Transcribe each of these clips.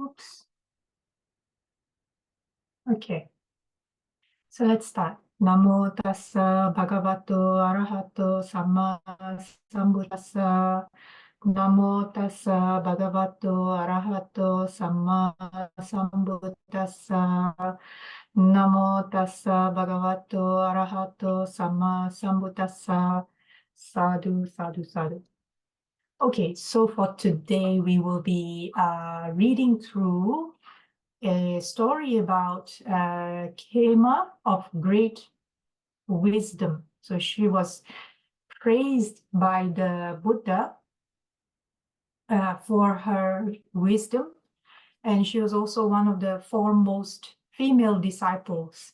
Oops. Okay. So let's start. Namo tassa bhagavato arahato samma sambuddhassa. Namo tassa bhagavato arahato samma sambuddhassa. Namo tassa bhagavato arahato samma sambuddhassa. Sadhu, sadhu, sadhu. Okay, so for today we will be reading through a story about Khema of great wisdom. So she was praised by the Buddha for her wisdom, and she was also one of the foremost female disciples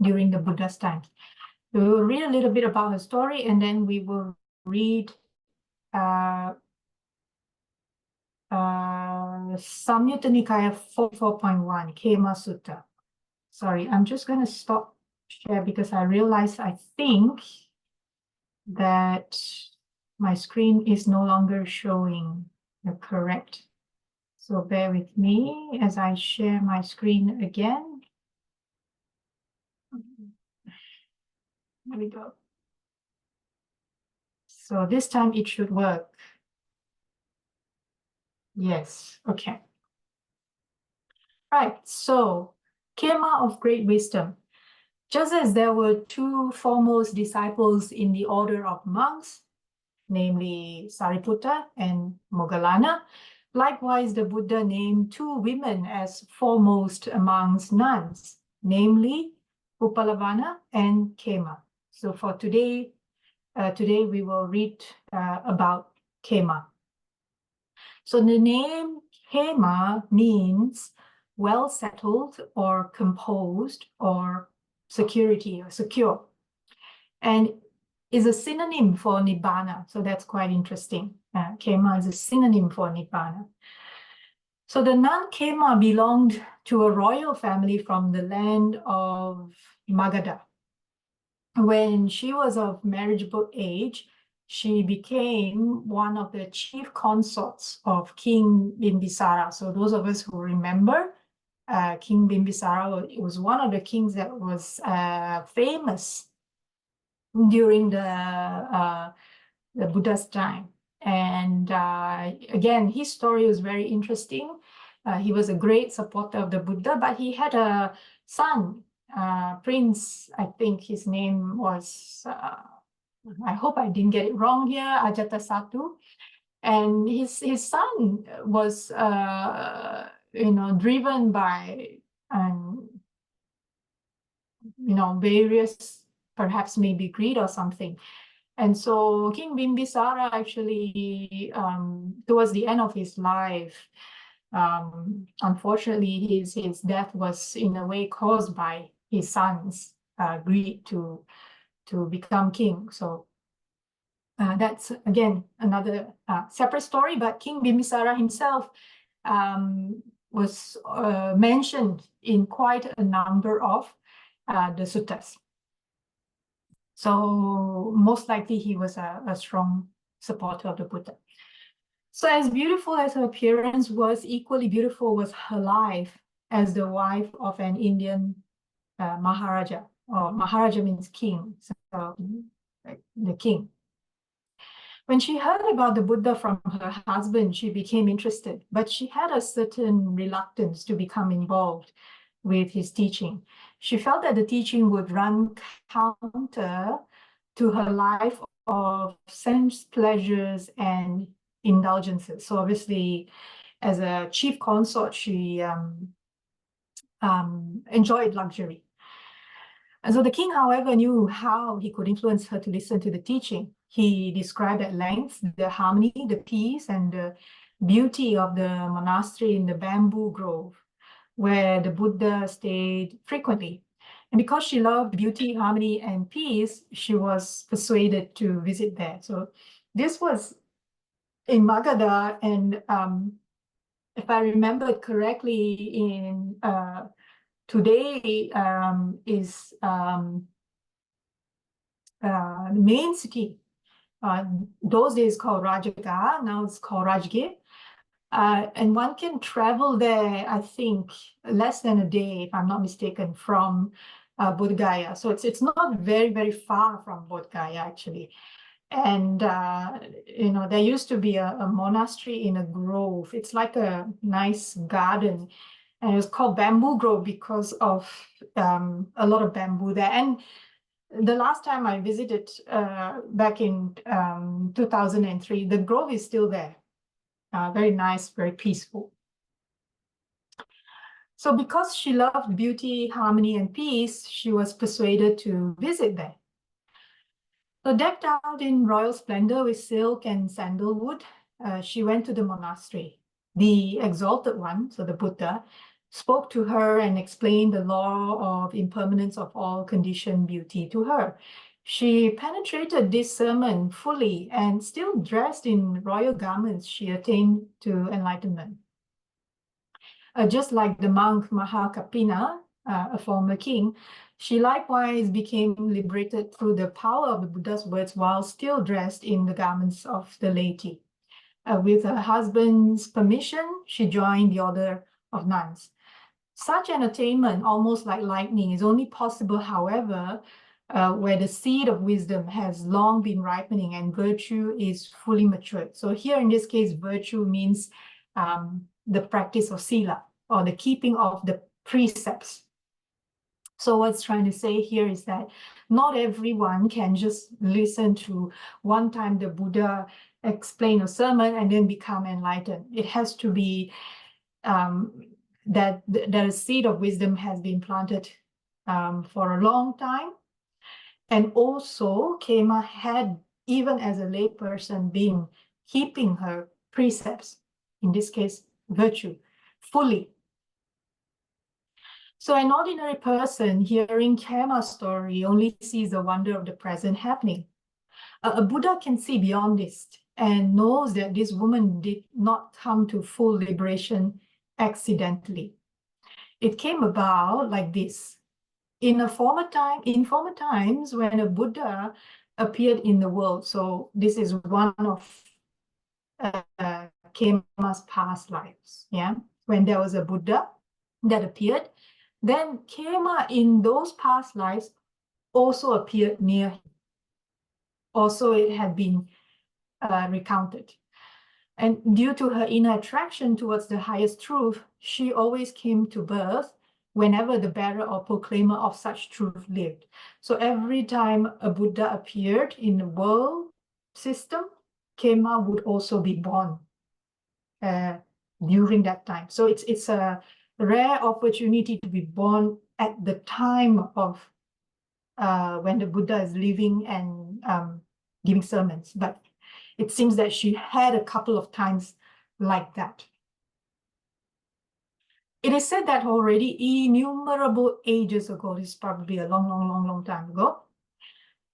during the Buddha's time. We will read a little bit about her story, and then we will read Samyutta Nikaya 44.1, Khema Sutta. Sorry, I'm just going to stop share because I realize I think that my screen is no longer showing the correct. So bear with me as I share my screen again. There we go. So this time it should work. Yes, okay. Right, so Khema of great wisdom. Just as there were two foremost disciples in the order of monks, namely Sariputta and Moggallana, likewise the Buddha named two women as foremost amongst nuns, namely Upalavana and Khema. So for today, we will read about Khema. So the name Khema means well settled or composed or security or secure, and is a synonym for Nibbana. So that's quite interesting. Khema is a synonym for Nibbana. So the nun Khema belonged to a royal family from the land of Magadha. When she was of marriageable age, she became one of the chief consorts of King Bimbisara. So those of us who remember, King Bimbisara was one of the kings that was famous during the Buddha's time. And again, his story was very interesting. He was a great supporter of the Buddha, but he had a son, Prince, I think his name was, I hope I didn't get it wrong here, Ajatasattu. And his son was, driven by, various, perhaps maybe greed or something. And so King Bimbisara actually, towards the end of his life, unfortunately, his death was in a way caused by his son's greed to become king. So that's, again, another separate story, but King Bimbisara himself was mentioned in quite a number of the suttas. So most likely he was a strong supporter of the Buddha. So as beautiful as her appearance was, equally beautiful was her life as the wife of an Indian Maharaja, or Maharaja means king, so the king. When she heard about the Buddha from her husband, she became interested, but she had a certain reluctance to become involved with his teaching. She felt that the teaching would run counter to her life of sense pleasures and indulgences. So obviously, as a chief consort, she enjoyed luxury. And so the king, however, knew how he could influence her to listen to the teaching. He described at length the harmony, the peace, and the beauty of the monastery in the bamboo grove, where the Buddha stayed frequently. And because she loved beauty, harmony, and peace, she was persuaded to visit there. So this was in Magadha, and if I remember correctly, in today is the main city. Those days called Rajagaha, now it's called Rajgir. And one can travel there, I think, less than a day, if I'm not mistaken, from Bodh Gaya. So it's not very, very far from Bodh Gaya, actually. And, there used to be a monastery in a grove. It's like a nice garden. And it was called Bamboo Grove because of a lot of bamboo there. And the last time I visited back in 2003, the grove is still there. Very nice, very peaceful. So because she loved beauty, harmony, and peace, she was persuaded to visit there. So decked out in royal splendor with silk and sandalwood, she went to the monastery. The exalted one, so the Buddha, spoke to her and explained the law of impermanence of all conditioned beauty to her. She penetrated this sermon fully, and still dressed in royal garments, she attained to enlightenment. Just like the monk Mahakapina, a former king, she likewise became liberated through the power of the Buddha's words while still dressed in the garments of the laity. With her husband's permission, she joined the Order of Nuns. Such an attainment, almost like lightning, is only possible, however, where the seed of wisdom has long been ripening and virtue is fully matured. So here in this case, virtue means the practice of sila, or the keeping of the precepts. So what's trying to say here is that not everyone can just listen to one time the Buddha explain a sermon and then become enlightened. It has to be that a seed of wisdom has been planted for a long time. And also, Khema had, even as a lay person, been keeping her precepts, in this case, virtue, fully. So an ordinary person hearing Khema's story only sees the wonder of the present happening. A Buddha can see beyond this and knows that this woman did not come to full liberation accidentally. It came about like this. In former times, when a Buddha appeared in the world, so this is one of Khema's past lives, yeah? When there was a Buddha that appeared, then Khema in those past lives also appeared near him. Also, it had been recounted. And due to her inner attraction towards the highest truth, she always came to birth whenever the bearer or proclaimer of such truth lived. So every time a Buddha appeared in the world system, Khema would also be born during that time. So it's a rare opportunity to be born at the time of when the Buddha is living and giving sermons. But it seems that she had a couple of times like that. It is said that already innumerable ages ago, this is probably a long time ago,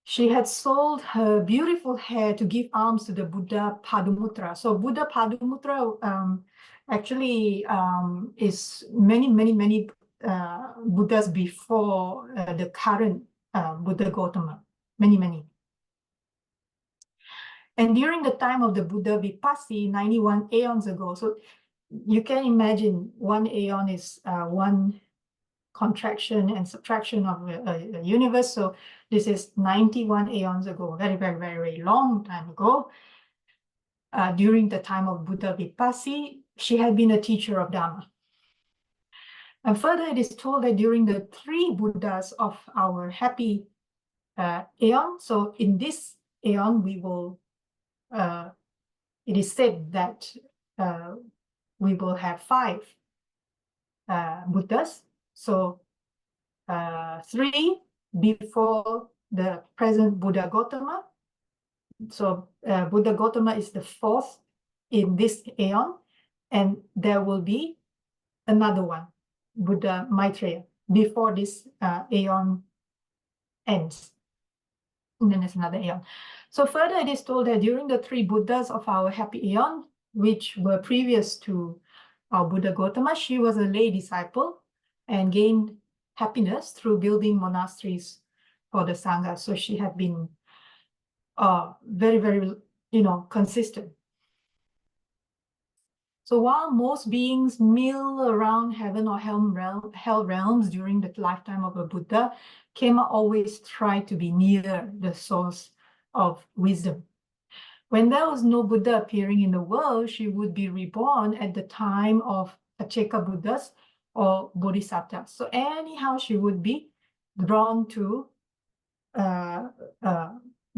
she had sold her beautiful hair to give alms to the Buddha Padumutra. So Buddha Padumutra actually is many Buddhas before the current Buddha Gautama, many. And during the time of the Buddha Vipassi, 91 aeons ago, so you can imagine one aeon is one contraction and subtraction of a universe. So this is 91 aeons ago, very long time ago. During the time of Buddha Vipassi, she had been a teacher of Dharma. And further, it is told that during the 3 Buddhas of our happy aeon, so in this aeon, we will, it is said that we will have 5 Buddhas. So 3 before the present Buddha Gautama. So Buddha Gautama is the 4th in this aeon, and there will be another one, Buddha Maitreya, before this aeon ends. And then there's another aeon. So further, it is told that during the 3 Buddhas of our happy aeon, which were previous to our Buddha Gautama, she was a lay disciple and gained happiness through building monasteries for the Sangha. So she had been very consistent. So while most beings mill around heaven or hell realms during the lifetime of a Buddha, Khema always tried to be near the source of wisdom. When there was no Buddha appearing in the world, she would be reborn at the time of Acheka Buddhas or Bodhisattvas. So anyhow, she would be drawn to the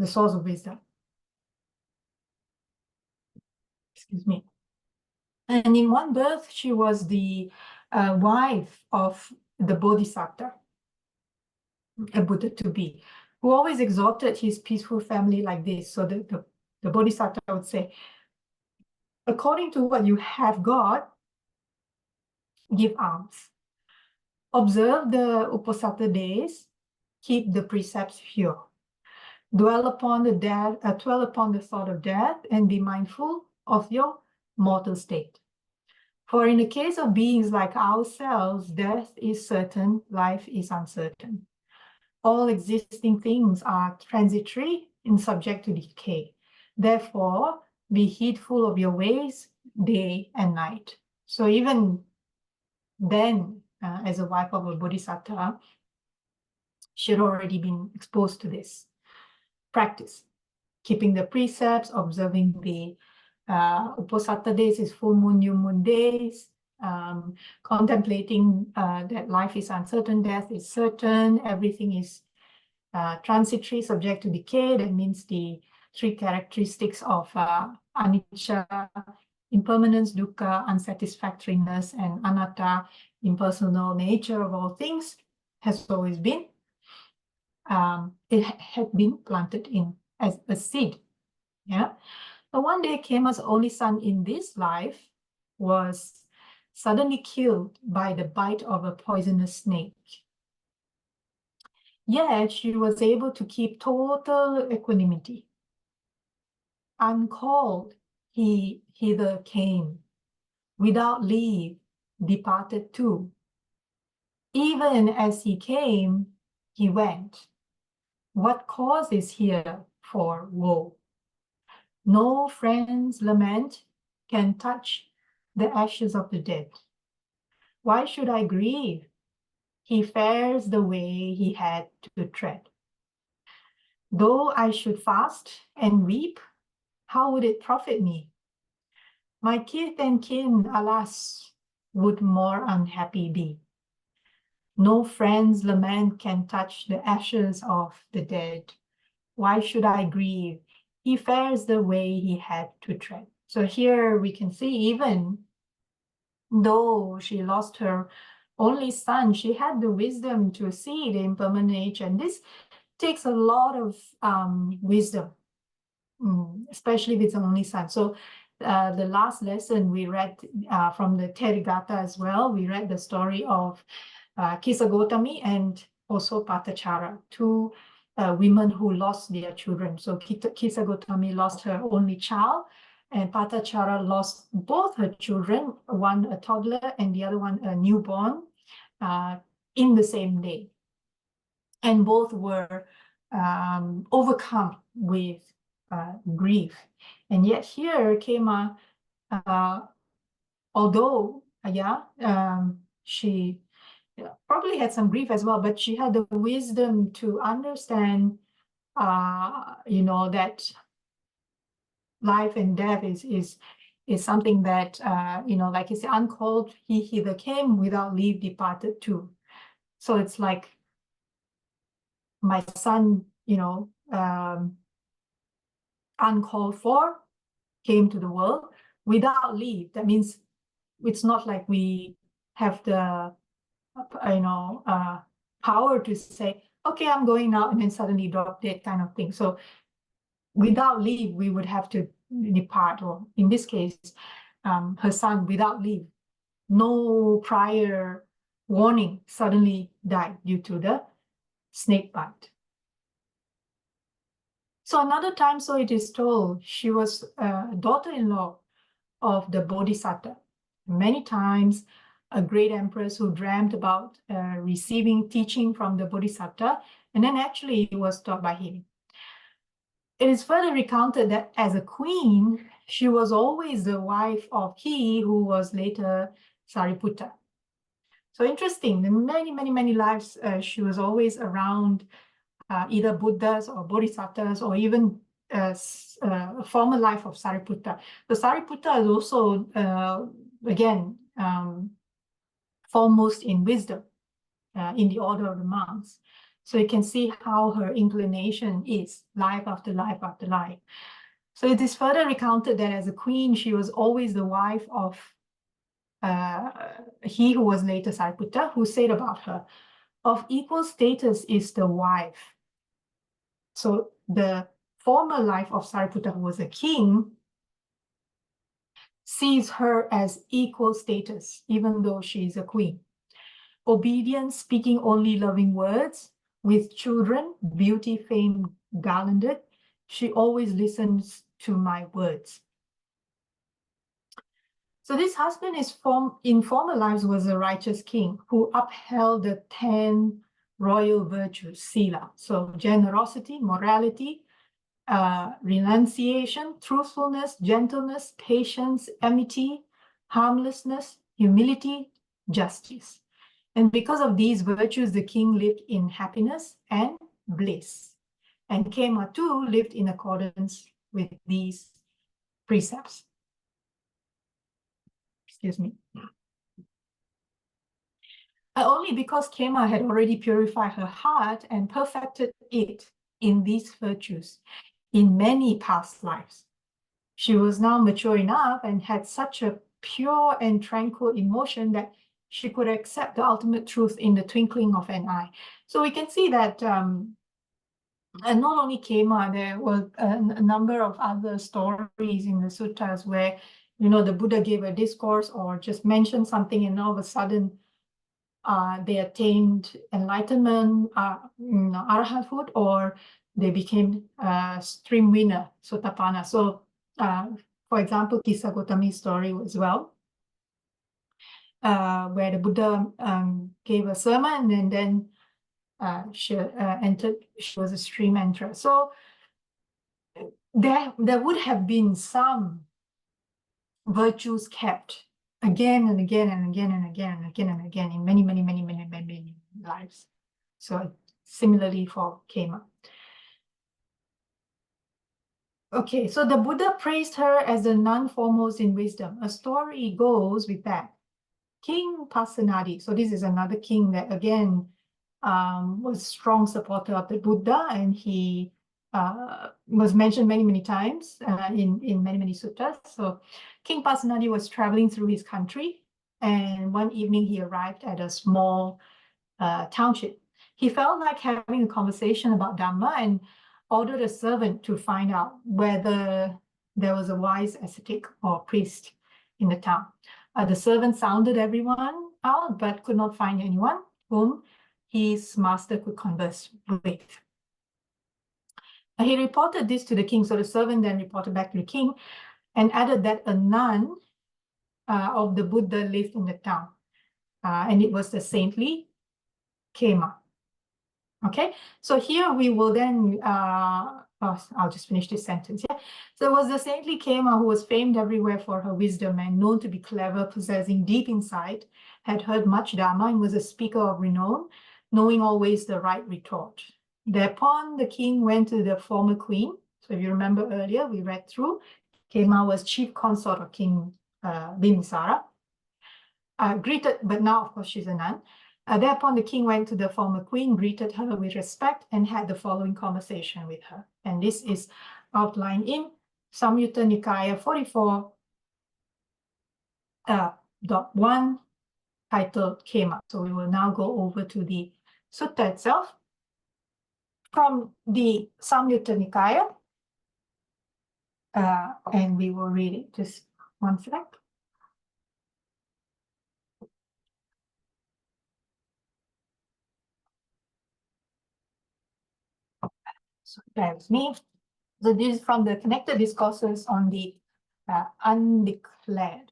source of wisdom. Excuse me. And in one birth, she was the wife of the Bodhisattva, a Buddha to be, who always exhorted his peaceful family like this. So the Bodhisattva would say, according to what you have got, give alms. Observe the Uposatha days, keep the precepts pure. Dwell upon the thought of death, and be mindful of your mortal state. For in the case of beings like ourselves, death is certain, life is uncertain. All existing things are transitory and subject to decay. Therefore, be heedful of your ways day and night. So even then, as a wife of a bodhisattva, she had already been exposed to this practice, keeping the precepts, observing the Uposatha days, is full moon, new moon days, contemplating that life is uncertain, death is certain, everything is transitory, subject to decay. That means the three characteristics of anicca, impermanence, dukkha, unsatisfactoriness, and anatta, impersonal nature of all things, has always been. It had been planted in as a seed. Yeah. But one day, Khema's only son in this life was suddenly killed by the bite of a poisonous snake. Yet she was able to keep total equanimity. Uncalled, he hither came. Without leave, departed too. Even as he came, he went. What cause is here for woe? No friend's lament can touch the ashes of the dead. Why should I grieve? He fares the way he had to tread. Though I should fast and weep, how would it profit me? My kith and kin, alas, would more unhappy be. No friend's lament can touch the ashes of the dead. Why should I grieve? He fares the way he had to tread. So here we can see, even though she lost her only son, she had the wisdom to see the impermanent nature. And this takes a lot of wisdom, especially with an only son. So the last lesson we read from the Therigatha as well, we read the story of Kisa Gotami and also Patachara, two women who lost their children. So Kisa Gotami lost her only child, and Patachara lost both her children, one a toddler and the other one a newborn, in the same day. And both were overcome with grief. And yet here, Khema, although, she probably had some grief as well, but she had the wisdom to understand, that life and death is something that, like you say, uncalled, he hither came, without leave departed too. So it's like my son, uncalled for, came to the world without leave. That means it's not like we have the power to say, okay, I'm going now, and then suddenly drop dead kind of thing. So without leave, we would have to depart, or in this case, her son, without leave, no prior warning, suddenly died due to the snake bite. So another time, so it is told, she was a daughter-in-law of the Bodhisattva. Many times, a great empress who dreamt about receiving teaching from the Bodhisattva, and then actually it was taught by him. It is further recounted that as a queen, she was always the wife of he who was later Sariputta. So interesting, in many lives, she was always around either Buddhas or Bodhisattvas or even a former life of Sariputta. So Sariputta is also, again, foremost in wisdom in the order of the monks. So you can see how her inclination is life after life after life. So it is further recounted that as a queen, she was always the wife of he who was later Sariputta, who said about her, of equal status is the wife. So the former life of Sariputta, who was a king, sees her as equal status, even though she is a queen. Obedient, speaking only loving words, with children, beauty, fame, garlanded, she always listens to my words. So this husband in former lives was a righteous king who upheld the 10 royal virtues, sila. So generosity, morality, renunciation, truthfulness, gentleness, patience, amity, harmlessness, humility, justice. And because of these virtues, the king lived in happiness and bliss. And Khema too lived in accordance with these precepts. Excuse me. Only because Khema had already purified her heart and perfected it in these virtues in many past lives. She was now mature enough and had such a pure and tranquil emotion that she could accept the ultimate truth in the twinkling of an eye. So we can see that and not only Khema, there were a number of other stories in the suttas where, you know, the Buddha gave a discourse or just mentioned something and all of a sudden they attained enlightenment, arhathood, or they became stream winner, sotapanna. So, for example, Kisa Gotami's story as well, where the Buddha gave a sermon and then she was a stream enterer. So there would have been some virtues kept again and again and again and again and again and again in many lives. So similarly for Khema. Okay, so the Buddha praised her as the nun foremost in wisdom. A story goes with that. King Pasenadi, so this is another king that again was a strong supporter of the Buddha, and he was mentioned many times in many suttas. So King Pasenadi was traveling through his country, and one evening he arrived at a small township. He felt like having a conversation about Dhamma and ordered a servant to find out whether there was a wise ascetic or priest in the town. The servant sounded everyone out, but could not find anyone whom his master could converse with. He reported this to the king, so the servant then reported back to the king and added that a nun of the Buddha lived in the town, and it was the saintly Khema. Okay, so here we will then, I'll just finish this sentence. Yeah, so it was the saintly Khema who was famed everywhere for her wisdom and known to be clever, possessing deep insight, had heard much Dhamma, and was a speaker of renown, knowing always the right retort. Thereupon the king went to the former queen. So if you remember earlier, we read through, Khema was chief consort of King Bimbisara. Greeted, but now of course she's a nun. Thereupon the king went to the former queen, greeted her with respect, and had the following conversation with her. And this is outlined in Samyutta Nikaya 44.1, titled Khema. So we will now go over to the sutta itself. From the Samyutta Nikaya, and we will read it. Just one sec. So bear with me. So this is from the connected discourses on the undeclared.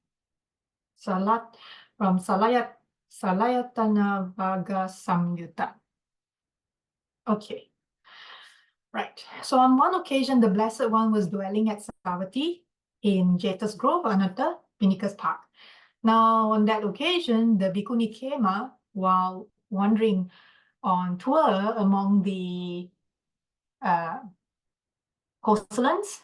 From Salayatana Vaga Samyutta. Okay. Right. So on one occasion, the Blessed One was dwelling at Savatthi, in Jeta's Grove, Anatta, Pinnacle Park. Now, on that occasion, the Bhikkhune Khema, while wandering on tour among the Kosalans,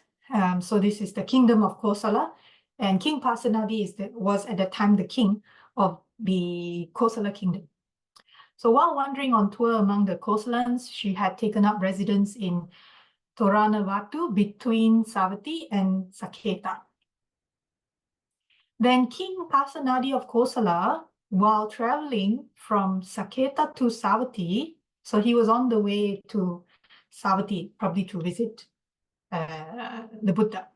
so this is the kingdom of Kosala, and King Pasenadi was at that time the king of the Kosala kingdom. So while wandering on tour among the Kosalans, she had taken up residence in Toranavatu between Savatthi and Saketa. Then King Pasenadi of Kosala, while traveling from Saketa to Savatthi, so he was on the way to Savatthi, probably to visit the Buddha.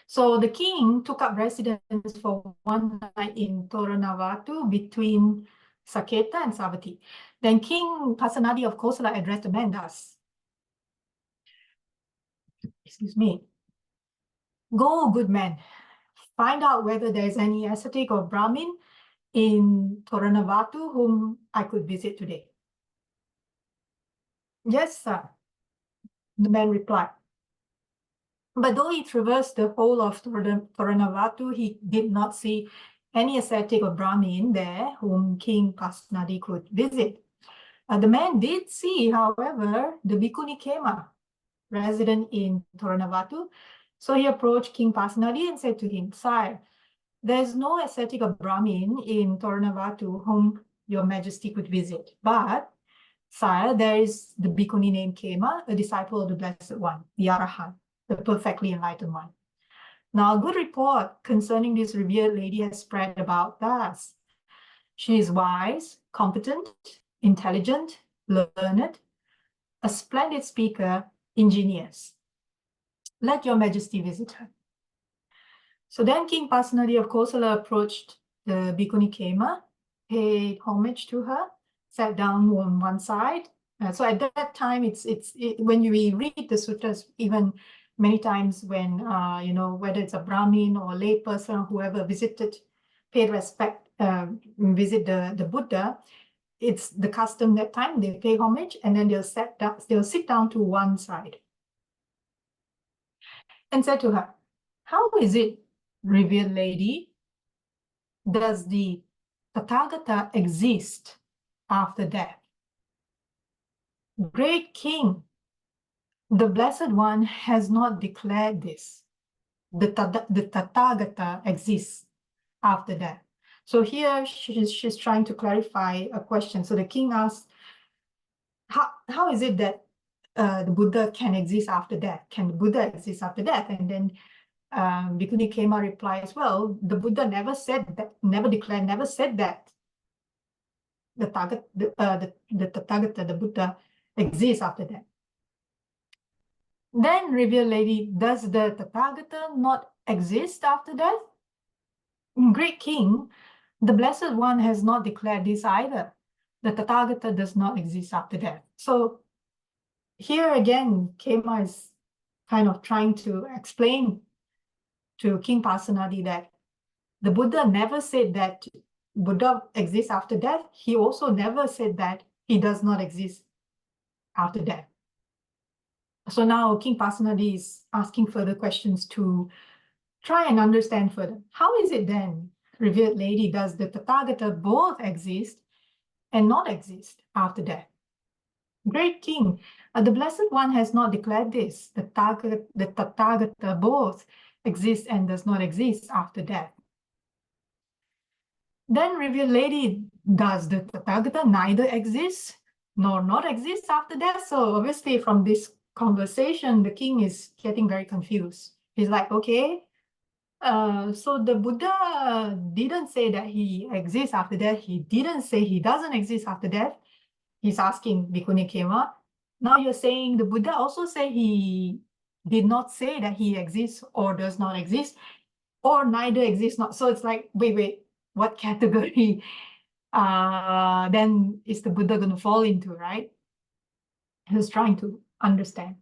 So the king took up residence for one night in Toranavatu between Saketa and Savatthi. Then King Pasenadi of Kosala addressed the man thus. Excuse me. Go, good man, find out whether there is any ascetic or Brahmin in Toranavatu whom I could visit today. Yes, sir, the man replied. But though he traversed the whole of Toranavatu, he did not see any ascetic or Brahmin there whom King Pasenadi could visit. The man did see, however, the Bhikkhune Khema, resident in Toranavatu. So he approached King Pasenadi and said to him, Sire, there is no ascetic or Brahmin in Toranavatu whom your majesty could visit. But, sire, there is the Bhikkhuni named Khema, a disciple of the Blessed One, the Arahant, the perfectly enlightened one. Now, a good report concerning this revered lady has spread about thus. She is wise, competent, intelligent, learned, a splendid speaker, ingenious. Let your majesty visit her. So then King Pasenadi of Kosala approached the Bhikkhune Khema, paid homage to her, sat down on one side. So at that time, when we read the suttas, even many times when, whether it's a Brahmin or a lay person or whoever visited, paid respect, visit the Buddha, it's the custom that time, they pay homage and then they'll sit down to one side. And said to her, how is it, revered lady, does the Tathagata exist after death? Great king, the Blessed One has not declared this. The Tathagata exists after death. So here she's trying to clarify a question. So the king asked, how is it that the Buddha can exist after death? Can the Buddha exist after death? And then Bhikkhune Khema replies, well, the Buddha never said that, never declared, never said that the Tathagata, the Buddha, exists after death. Then, revered lady, does the Tathagata not exist after death? Great king, the Blessed One has not declared this either. The Tathagata does not exist after death. So here again, Khema is kind of trying to explain to King Pasenadi that the Buddha never said that Buddha exists after death. He also never said that he does not exist after death. So now King Pasenadi is asking further questions to try and understand further. How is it then, revered lady, does the Tathagata both exist and not exist after death? Great king, the Blessed One has not declared this. The Tathagata both exists and does not exist after death. Then, revered lady, does the Tathagata neither exist nor not exist after death? So obviously from this conversation, the king is getting very confused. He's like, okay, so the Buddha didn't say that he exists after death. He didn't say he doesn't exist after death. He's asking Bhikkhune Khema. Now you're saying the Buddha also say he did not say that he exists or does not exist, or neither exists not. So it's like, wait, what category then is the Buddha going to fall into, right? He's trying to understand.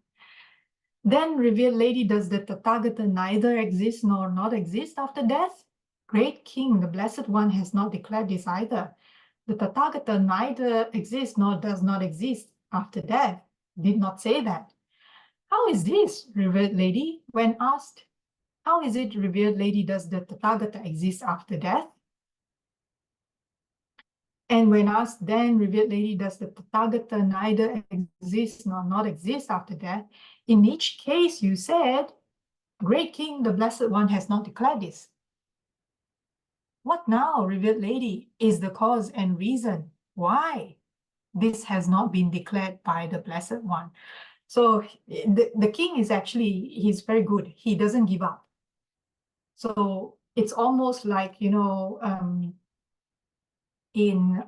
Then, revered lady, does the Tathagata neither exist nor not exist after death? Great king, the Blessed One has not declared this either. The Tathagata neither exists nor does not exist after death. Did not say that. How is this, revered lady? When asked, How is it, revered lady, does the Tathagata exist after death? And when asked, then, revered lady, does the Tathagata neither exist nor not exist after death? In each case, you said, Great King, the Blessed One has not declared this. What now, revered lady, is the cause and reason why this has not been declared by the Blessed One? So the king is actually, he's very good. He doesn't give up. So it's almost like, in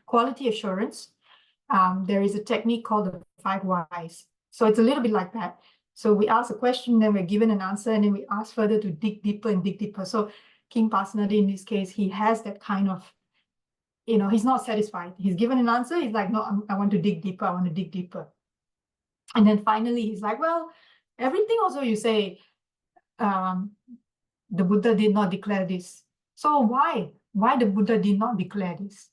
quality assurance, there is a technique called the 5 whys. So it's a little bit like that. So we ask a question, then we're given an answer, and then we ask further to dig deeper and dig deeper. So King Pasenadi, in this case, he has that kind of, he's not satisfied. He's given an answer. He's like, no, I want to dig deeper. I want to dig deeper. And then finally, he's like, well, everything also you say, the Buddha did not declare this. So why? Why the Buddha did not declare this?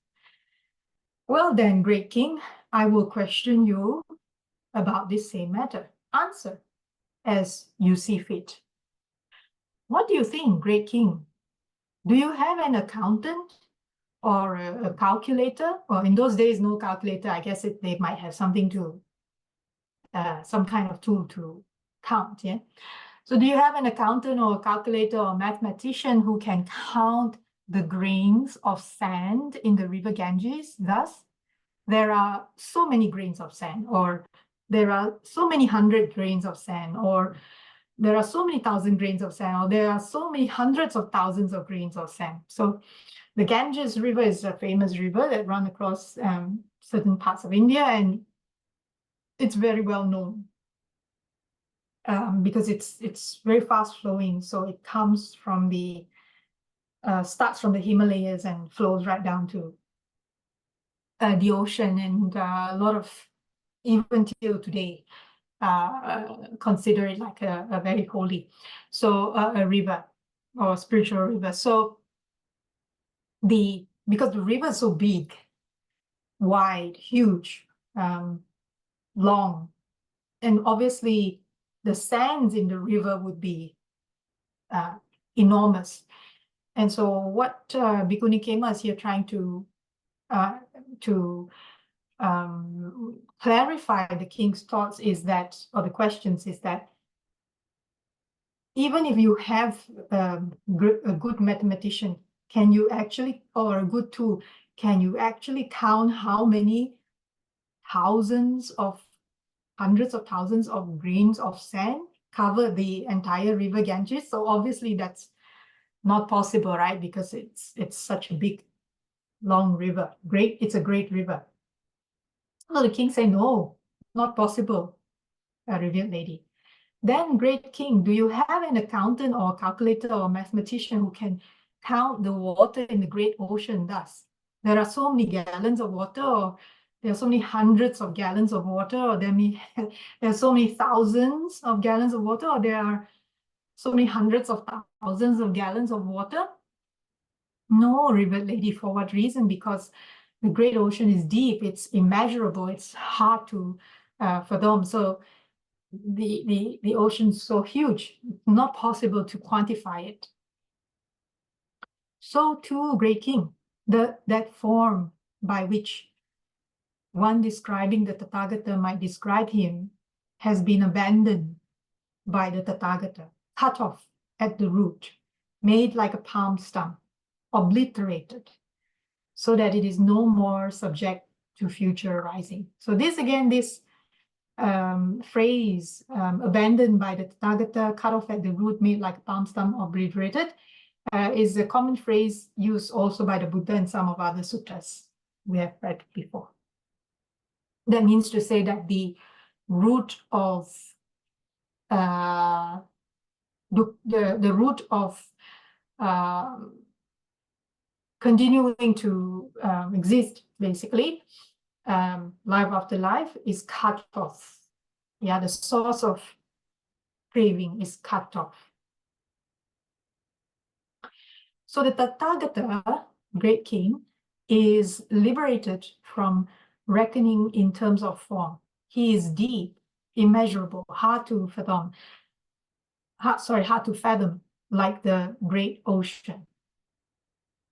Well then, great king, I will question you about this same matter. Answer as you see fit. What do you think, great king? Do you have an accountant or a calculator? Well, in those days, no calculator. I guess they might have something to, some kind of tool to count, yeah? So do you have an accountant or a calculator or a mathematician who can count the grains of sand in the river Ganges? Thus, there are so many grains of sand, or there are so many 100 grains of sand, or there are so many 1,000 grains of sand, or there are so many hundreds of thousands of grains of sand. So the Ganges River is a famous river that runs across certain parts of India, and it's very well known. Because it's very fast flowing, so it comes from the starts from the Himalayas and flows right down to the ocean, and a lot of, even till today, consider it like a very holy, so a river or a spiritual river. So because the river is so big, wide, huge, long, and obviously the sands in the river would be enormous. And so what Bhikkhune Khema is here trying to clarify the king's thoughts is that, or the questions is that, even if you have a good mathematician, can you actually, or a good tool, can you actually count how many hundreds of thousands of grains of sand cover the entire river Ganges? So obviously that's not possible, right? Because it's such a big, long river. It's a great river. So the king said, no, not possible, revered lady. Then, great king, do you have an accountant or a calculator or a mathematician who can count the water in the great ocean thus? There are so many gallons of water, or there are so many hundreds of gallons of water, or there are so many thousands of gallons of water, or there are so many hundreds of thousands of gallons of water? No, revered lady. For what reason? Because the great ocean is deep, it's immeasurable, it's hard to fathom. So the ocean's so huge, not possible to quantify it. So too, great king, that form by which one describing the Tathagata might describe him has been abandoned by the Tathagata, cut off at the root, made like a palm stump, obliterated, so that it is no more subject to future arising. So this again, this phrase, abandoned by the Tathagata, cut off at the root, made like a palm stump, obliterated, is a common phrase used also by the Buddha and some of other suttas we have read before. That means to say that the root of the root of continuing to exist, basically, life after life, is cut off. Yeah, the source of craving is cut off. So the Tathagata, great king, is liberated from reckoning in terms of form. He is deep, immeasurable, hard to fathom. hard to fathom, like the great ocean.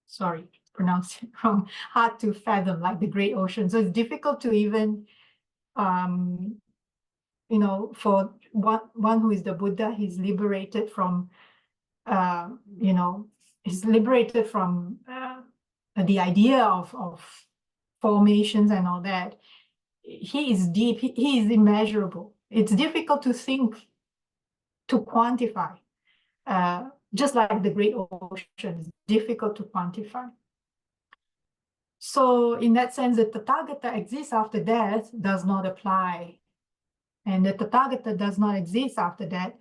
Sorry, pronounced it wrong. Hard to fathom, like the great ocean. So it's difficult to even, for one who is the Buddha, he's liberated from, he's liberated from the idea of formations and all that. He is deep, he is immeasurable. It's difficult to think, to quantify. Just like the great ocean is difficult to quantify. So in that sense, the Tathagata exists after death does not apply. And the Tathagata does not exist after death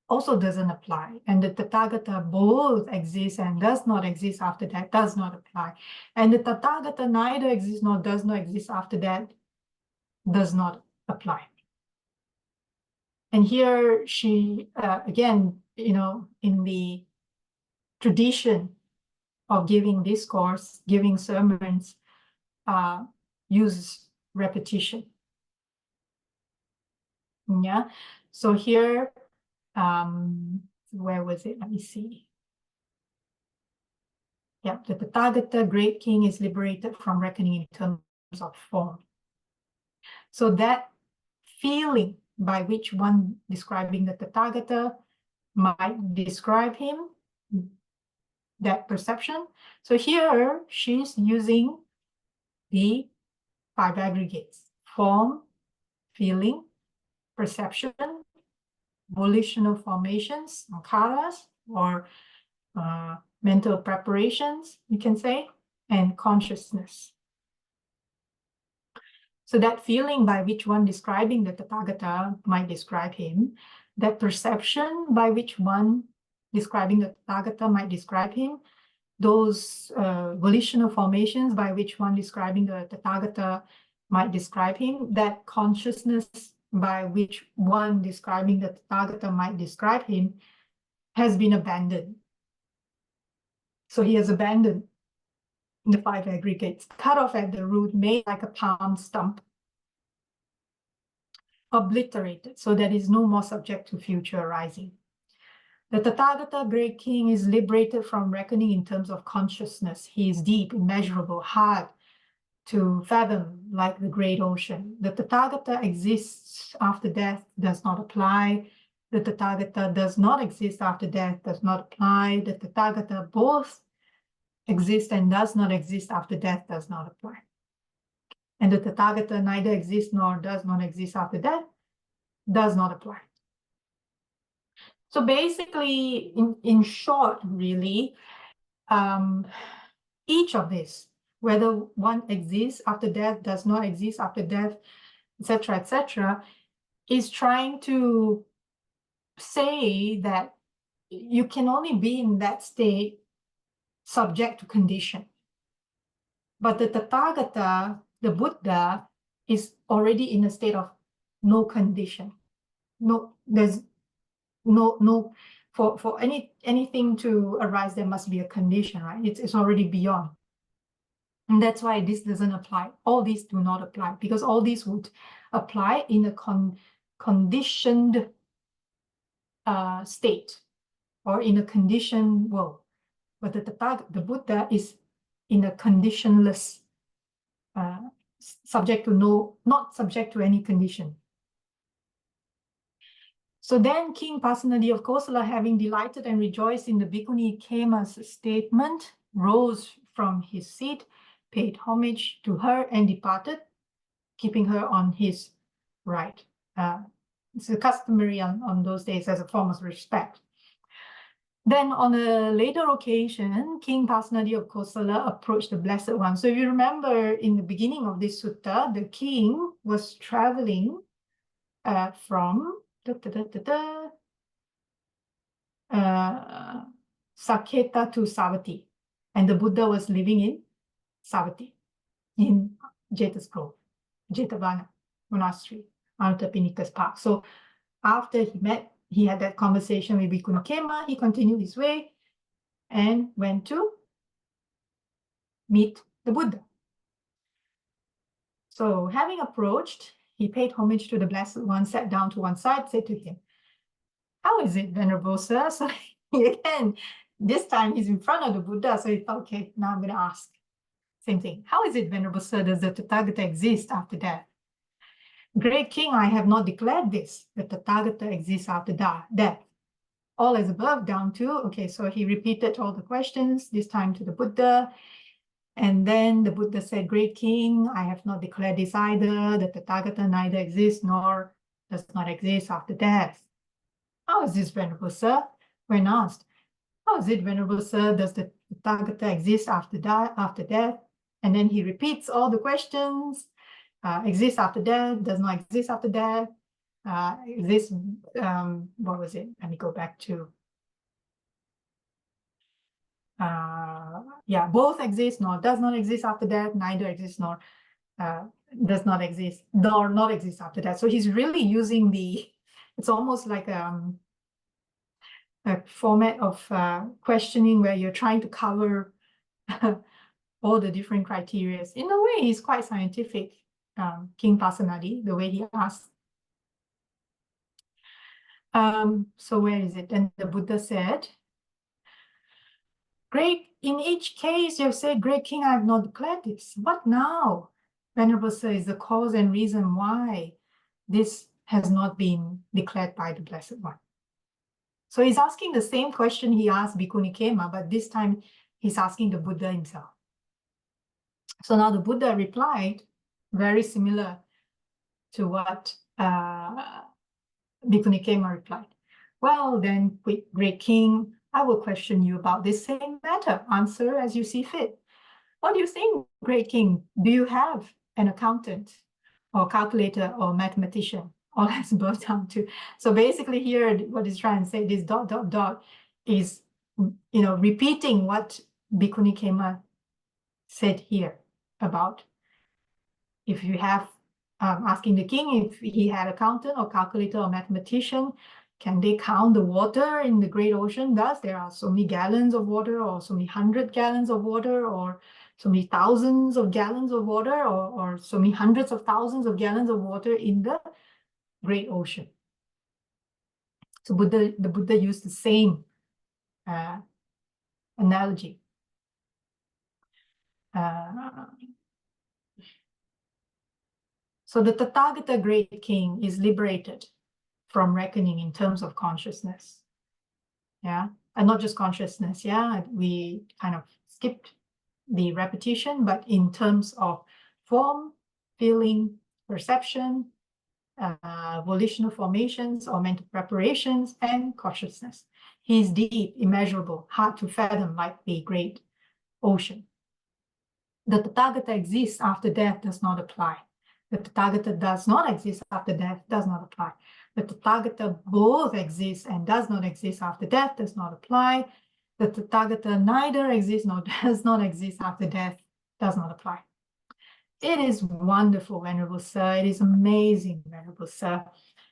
also doesn't apply. And the Tathagata both exists and does not exist after that does not apply. And the Tathagata neither exists nor does not exist after that does not apply. And here she, again, in the tradition of giving discourse, giving sermons, uses repetition. Yeah. So here, where was it? Let me see. Yeah, the Tathagata, great king, is liberated from reckoning in terms of form. So that feeling by which one describing the Tathagata might describe him, that perception. So here she's using the 5 aggregates: form, feeling, perception, volitional formations, sankaras, or mental preparations, you can say, and consciousness. So that feeling by which one describing the Tathagata might describe him, that perception by which one describing the Tathagata might describe him, those volitional formations by which one describing the Tathagata might describe him, that consciousness by which one describing the Tathagata might describe him, has been abandoned. So he has abandoned the 5 aggregates, cut off at the root, made like a palm stump, obliterated, so that is no more subject to future arising. The Tathagata, great king, is liberated from reckoning in terms of consciousness. He is deep, immeasurable, hard to fathom, like the great ocean. The Tathagata exists after death does not apply. The Tathagata does not exist after death does not apply. The Tathagata both exist and does not exist after death does not apply. And the Tathagata neither exists nor does not exist after death does not apply. So basically, in short, really, each of this, whether one exists after death, does not exist after death, etc., is trying to say that you can only be in that state subject to condition. But the Tathagata, the Buddha, is already in a state of no condition. No, there's no for anything to arise, there must be a condition, right? It's already beyond. And that's why this doesn't apply. All these do not apply, because all these would apply in a conditioned state or in a conditioned world. But the Buddha is in a conditionless, subject to not subject to any condition. So then King Pasenadi of Kosala, having delighted and rejoiced in the Bhikkhune Khema's statement, rose from his seat, paid homage to her, and departed, keeping her on his right. It's customary on those days as a form of respect. Then on a later occasion, King Pasenadi of Kosala approached the Blessed One. So if you remember in the beginning of this sutta, the king was traveling from Sakyeta to Savatthi, and the Buddha was living in Savatthi, in Jeta's Grove, Jetavana monastery, Anathapindika's park. So after he had that conversation with Bhikkhune Khema, he continued his way and went to meet the Buddha. So having approached, he paid homage to the Blessed One, sat down to one side, said to him, how is it, Venerable Sir? So again, this time he's in front of the Buddha, so he thought, okay, now I'm going to ask. Same thing. How is it, Venerable Sir, does the Tathagata exist after death? Great King, I have not declared this. The Tathagata exists after death. All as above, down to, okay, so he repeated all the questions, this time to the Buddha. And then the Buddha said, Great King, I have not declared this either. The Tathagata neither exists nor does not exist after death. How is this, Venerable Sir? When asked, how is it, Venerable Sir, does the Tathagata exist after death? And then he repeats all the questions. Exists after death, does not exist after death. Exists, what was it? Let me go back to, yeah, both exist, nor does not exist after death, neither exists nor does not exist, nor not exist after death. So he's really using it's almost like a format of questioning where you're trying to cover all the different criteria. In a way, he's quite scientific, King Pasenadi, the way he asks. So where is it? And the Buddha said, Great, in each case, you have said, Great King, I have not declared this. What now, Venerable Sir, is the cause and reason why this has not been declared by the Blessed One? So he's asking the same question he asked Bhikkhune Khema, but this time he's asking the Buddha himself. So now the Buddha replied, very similar to what Bhikkhune Khema replied. Well, then, Great King, I will question you about this same matter. Answer as you see fit. What do you think, Great King? Do you have an accountant or calculator or mathematician? All has boiled down to. So basically here, what he's trying to say, this ... is, repeating what Bhikkhune Khema said here about if you have, asking the king if he had accountant or calculator or mathematician, can they count the water in the great ocean? Thus, there are so many gallons of water, or so many 100 gallons of water, or so many thousands of gallons of water, or so many hundreds of thousands of gallons of water in the great ocean. So the Buddha used the same analogy. So the Tathagata Great King is liberated from reckoning in terms of consciousness. Yeah, and not just consciousness. Yeah, we kind of skipped the repetition, but in terms of form, feeling, perception, volitional formations or mental preparations, and consciousness. He is deep, immeasurable, hard to fathom, like the great ocean. The Tathagata exists after death does not apply. The Tathagata does not exist after death does not apply. The Tathagata both exists and does not exist after death does not apply. The Tathagata neither exists nor does not exist after death does not apply. It is wonderful, Venerable Sir. It is amazing, Venerable Sir,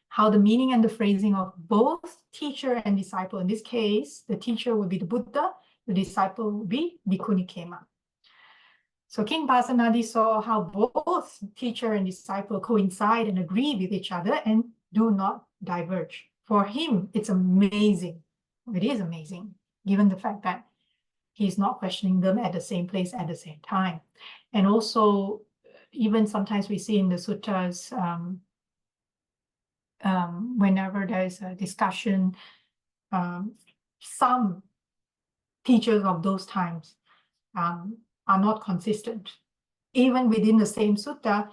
how the meaning and the phrasing of both teacher and disciple, in this case, the teacher will be the Buddha, the disciple will be Bhikkhune Khema. So King Pasenadi saw how both teacher and disciple coincide and agree with each other and do not diverge. For him, it's amazing. It is amazing, given the fact that he's not questioning them at the same place at the same time. And also, even sometimes we see in the suttas, whenever there's a discussion, some teachers of those times are not consistent. Even within the same sutta,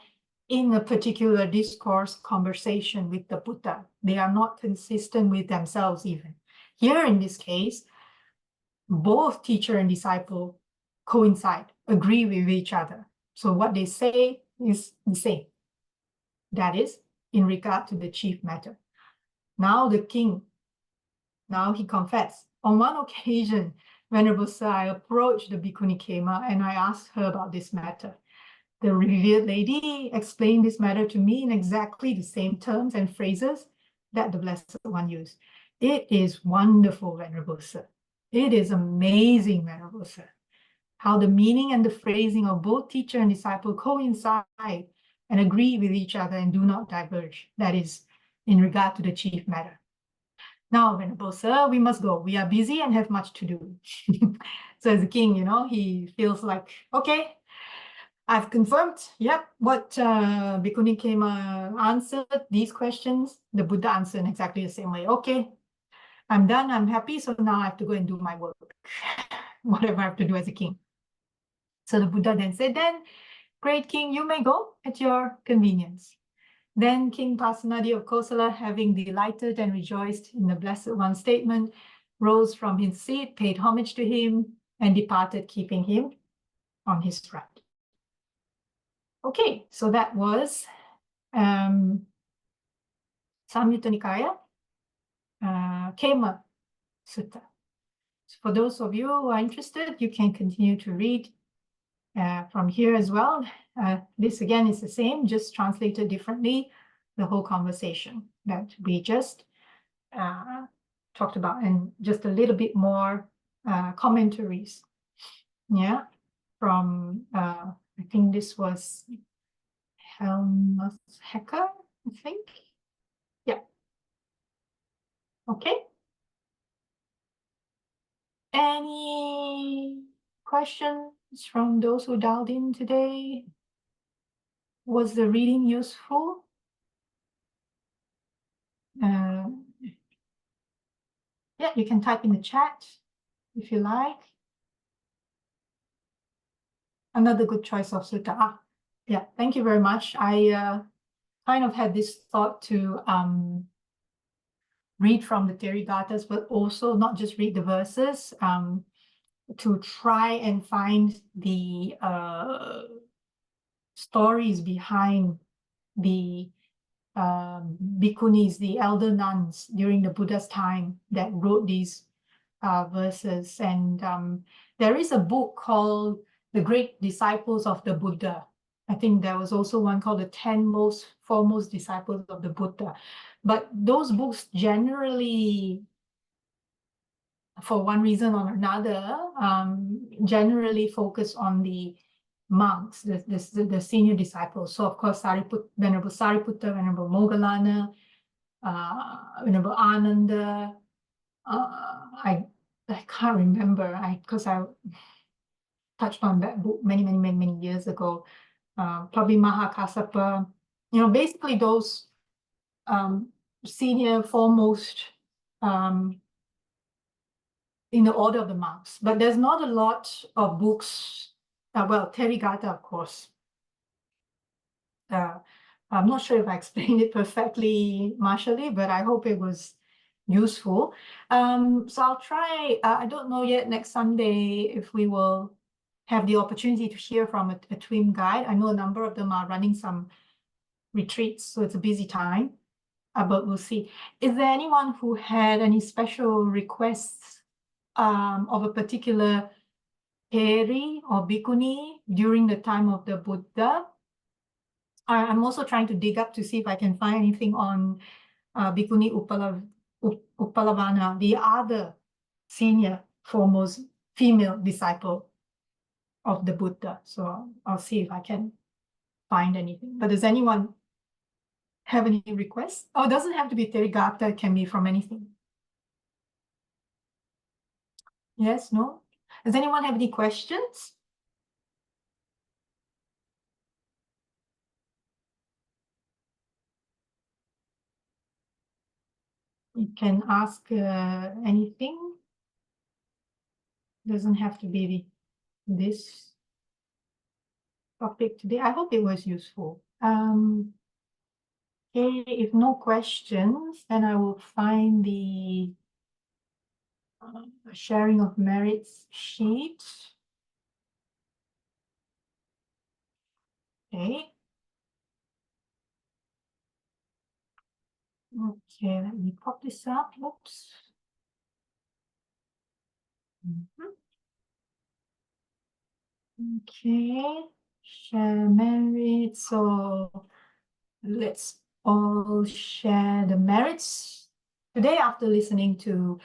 in a particular discourse, conversation with the Buddha, they are not consistent with themselves even. Here in this case, both teacher and disciple coincide, agree with each other. So what they say is the same. That is, in regard to the chief matter. Now the king, now he confessed. On one occasion, Venerable Sir, I approached the Bhikkhune Khema and I asked her about this matter. The revered lady explained this matter to me in exactly the same terms and phrases that the Blessed One used. It is wonderful, Venerable Sir. It is amazing, Venerable Sir, how the meaning and the phrasing of both teacher and disciple coincide and agree with each other and do not diverge. That is, in regard to the chief matter. Now, Venerable Sir, we must go. We are busy and have much to do. So as a king, he feels like, okay, I've confirmed, yep, what Bhikkhune Khema answered these questions. The Buddha answered in exactly the same way. Okay, I'm done, I'm happy, so now I have to go and do my work, whatever I have to do as a king. So the Buddha then said, then, great king, you may go at your convenience. Then King Pasenadi of Kosala, having delighted and rejoiced in the Blessed One's statement, rose from his seat, paid homage to him, and departed, keeping him on his right. Okay, so that was Samyutta Nikaya, Khema Sutta. So for those of you who are interested, you can continue to read from here as well. This again is the same, just translated differently, the whole conversation that we just talked about, and just a little bit more commentaries. Yeah, from I think this was Helmut Hecker, I think. Yeah. Okay. Any questions from those who dialed in today? Was the reading useful? Yeah, you can type in the chat if you like. Another good choice of sutta. Yeah, thank you very much. I kind of had this thought to read from the Therigathas, but also not just read the verses, to try and find the stories behind the Bhikkhunis, the elder nuns during the Buddha's time that wrote these verses. And there is a book called The Great Disciples of the Buddha. I think there was also one called The 10 Most Foremost Disciples of the Buddha. But those books generally, for one reason or another, generally focus on the monks, the senior disciples. So of course, Venerable Sariputta, Venerable Moggallana, Venerable Ananda. I can't remember, because I touched on that book many years ago. Probably Mahakassapa. Basically those senior, foremost in the order of the monks. But there's not a lot of books. Well, Therigatha, of course. I'm not sure if I explained it perfectly, Marshally, but I hope it was useful. So I'll try, I don't know yet, next Sunday if we will have the opportunity to hear from a twin guide. I know a number of them are running some retreats, so it's a busy time, but we'll see. Is there anyone who had any special requests of a particular Theri or Bhikkhuni during the time of the Buddha? I'm also trying to dig up to see if I can find anything on Bhikkhuni Uppalavana, the other senior, foremost female disciple of the Buddha. So I'll see if I can find anything. But does anyone have any requests? Oh, it doesn't have to be Therigatha, it can be from anything. Yes, no? Does anyone have any questions? You can ask anything. Doesn't have to be this topic today. I hope it was useful. Okay, if no questions, then I will find the sharing of merits sheet. Okay. Okay, let me pop this up. Oops. Okay, share merits. So let's all share the merits today after listening to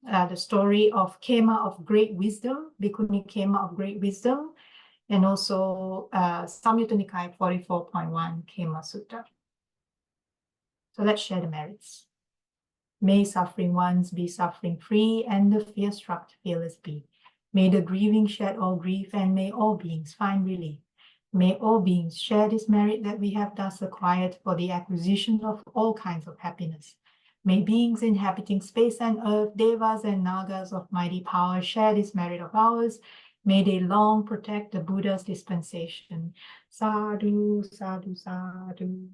the story of Khema of Great Wisdom, Bhikkhune Khema of Great Wisdom, and also Samyutta Nikaya 44.1 Khema Sutta. So let's share the merits. May suffering ones be suffering free, and the fear-struck fearless be. May the grieving shed all grief, and may all beings find relief. May all beings share this merit that we have thus acquired for the acquisition of all kinds of happiness. May beings inhabiting space and earth, devas and nagas of mighty power, share this merit of ours. May they long protect the Buddha's dispensation. Sadhu, sadhu, sadhu.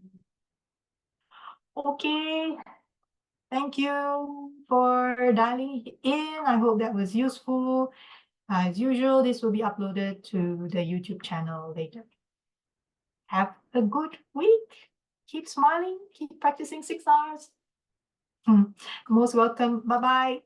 Okay, thank you for dialing in. I hope that was useful. As usual, this will be uploaded to the YouTube channel later. Have a good week. Keep smiling, keep practicing 6 hours. Most welcome. Bye-bye.